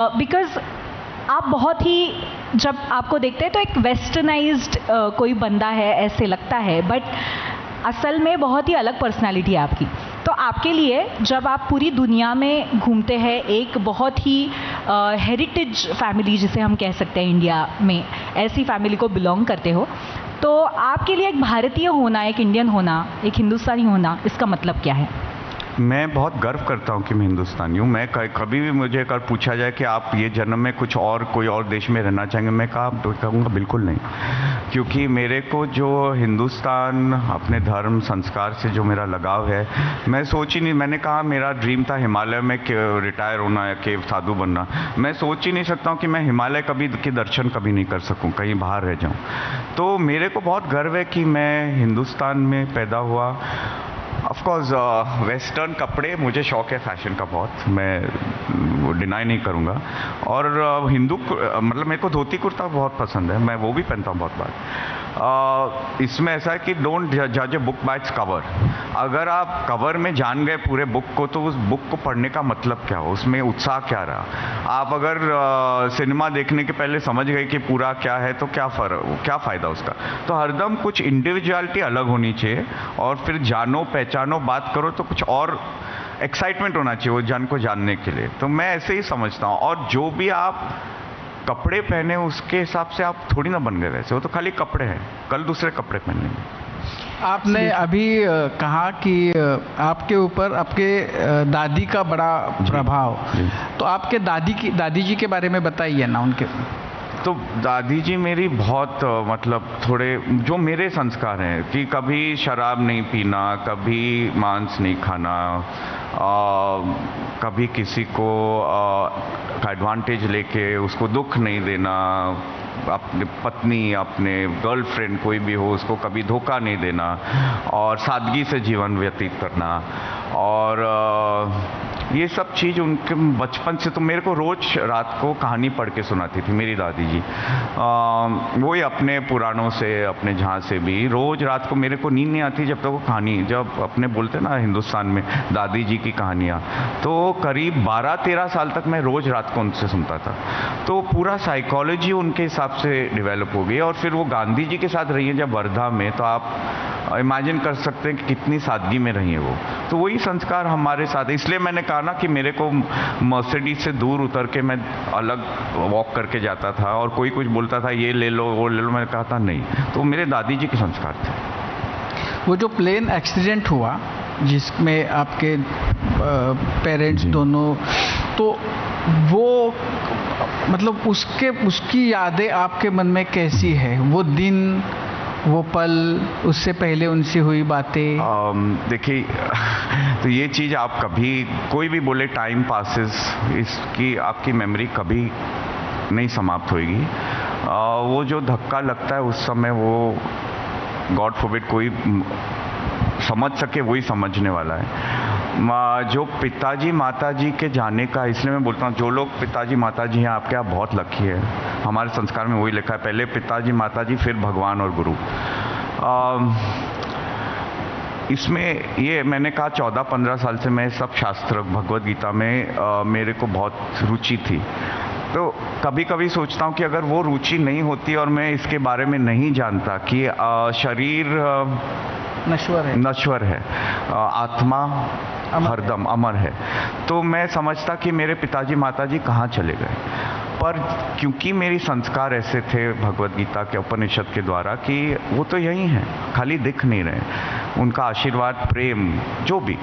Because आप बहुत ही, जब आपको देखते हैं तो एक वेस्टर्नाइज्ड कोई बंदा है ऐसे लगता है, बट असल में बहुत ही अलग पर्सनालिटी है आपकी। तो आपके लिए जब आप पूरी दुनिया में घूमते हैं, एक बहुत ही हेरिटेज फैमिली जिसे हम कह सकते हैं इंडिया में, ऐसी फैमिली को बिलोंग करते हो, तो आपके लिए एक भारतीय होना, एक इंडियन होना, एक हिंदुस्तानी होना, इसका मतलब क्या है? मैं बहुत गर्व करता हूँ कि मैं हिंदुस्तानी हूँ। मैं कभी भी मुझे अगर पूछा जाए कि आप ये जन्म में कुछ और कोई और देश में रहना चाहेंगे, मैं कहूँगा बिल्कुल नहीं, क्योंकि मेरे को जो हिंदुस्तान, अपने धर्म संस्कार से जो मेरा लगाव है, मैं सोच ही नहीं, मैंने कहा मेरा ड्रीम था हिमालय में रिटायर होना या केव साधु बनना। मैं सोच ही नहीं सकता हूँ कि मैं हिमालय कभी के दर्शन कभी नहीं कर सकूँ, कहीं बाहर रह जाऊँ। तो मेरे को बहुत गर्व है कि मैं हिंदुस्तान में पैदा हुआ। ऑफकोर्स वेस्टर्न कपड़े, मुझे शौक़ है फैशन का बहुत, मैं डिनाई नहीं करूँगा। और मतलब मेरे को धोती कुर्ता बहुत पसंद है, मैं वो भी पहनता हूँ बहुत बार। इसमें ऐसा है कि डोंट जज a book by its cover. अगर आप कवर में जान गए पूरे बुक को, तो उस बुक को पढ़ने का मतलब क्या हो, उसमें उत्साह क्या रहा। आप अगर सिनेमा देखने के पहले समझ गए कि पूरा क्या है, तो क्या फ़ायदा उसका। तो हरदम कुछ इंडिविजुअलिटी अलग होनी चाहिए, और फिर जानो पहचानो बात करो तो कुछ और एक्साइटमेंट होना चाहिए वो जन को जानने के लिए। तो मैं ऐसे ही समझता हूँ। और जो भी आप कपड़े पहने उसके हिसाब से आप थोड़ी ना बन गए वैसे, वो तो खाली कपड़े हैं, कल दूसरे कपड़े पहनेंगे। आपने अभी कहा कि आपके ऊपर आपके दादी का बड़ा प्रभाव, तो आपके दादी जी के बारे में बताइए ना उनके। तो दादी जी मेरी बहुत मतलब थोड़े जो मेरे संस्कार हैं कि कभी शराब नहीं पीना, कभी मांस नहीं खाना, कभी किसी को का एडवांटेज लेके उसको दुख नहीं देना, अपने पत्नी, अपने गर्लफ्रेंड कोई भी हो उसको कभी धोखा नहीं देना, और सादगी से जीवन व्यतीत करना। और ये सब चीज़ उनके बचपन से, तो मेरे को रोज़ रात को कहानी पढ़ के सुनाती थी मेरी दादी जी। वही अपने पुराणों से, अपने जहाँ से भी रोज़ रात को मेरे को नींद नहीं आती जब तक वो कहानी, जब अपने बोलते ना हिंदुस्तान में दादी जी की कहानियाँ, तो करीब 12-13 साल तक मैं रोज़ रात को उनसे सुनता था। तो पूरा साइकोलॉजी उनके हिसाब से डेवलप हो गई। और फिर वो गांधी जी के साथ रही है जब वर्धा में, तो आप इमेजिन कर सकते हैं कि कितनी सादगी में रही है वो। तो वही संस्कार हमारे साथ, इसलिए मैंने कहा ना कि मेरे को मर्सिडीज से दूर उतर के मैं अलग वॉक करके जाता था, और कोई कुछ बोलता था ये ले लो वो ले लो, मैंने कहा था नहीं। तो मेरे दादी जी के संस्कार थे। वो जो प्लेन एक्सीडेंट हुआ जिसमें आपके पेरेंट्स दोनों, तो वो मतलब उसकी यादें आपके मन में कैसी है? वो दिन, वो पल, उससे पहले उनसे हुई बातें। देखिए तो ये चीज़ आप कभी, कोई भी बोले टाइम पासेस, इसकी आपकी मेमोरी कभी नहीं समाप्त होएगी। वो जो धक्का लगता है उस समय, वो गॉड फॉरबिड कोई समझ सके, वही समझने वाला है। जो पिताजी माताजी के जाने का, इसलिए मैं बोलता हूँ जो लोग पिताजी माताजी हैं आपके, आप बहुत लकी है। हमारे संस्कार में वही लिखा है, पहले पिताजी माताजी फिर भगवान और गुरु। इसमें ये मैंने कहा 14-15 साल से मैं सब शास्त्र भगवद गीता में मेरे को बहुत रुचि थी। तो कभी कभी सोचता हूँ कि अगर वो रुचि नहीं होती और मैं इसके बारे में नहीं जानता कि शरीर नश्वर है, आत्मा हरदम अमर है, तो मैं समझता कि मेरे पिताजी माताजी कहाँ चले गए। पर क्योंकि मेरी संस्कार ऐसे थे भगवद गीता के उपनिषद के द्वारा कि वो तो यही हैं, खाली दिख नहीं रहे, उनका आशीर्वाद, प्रेम, जो भी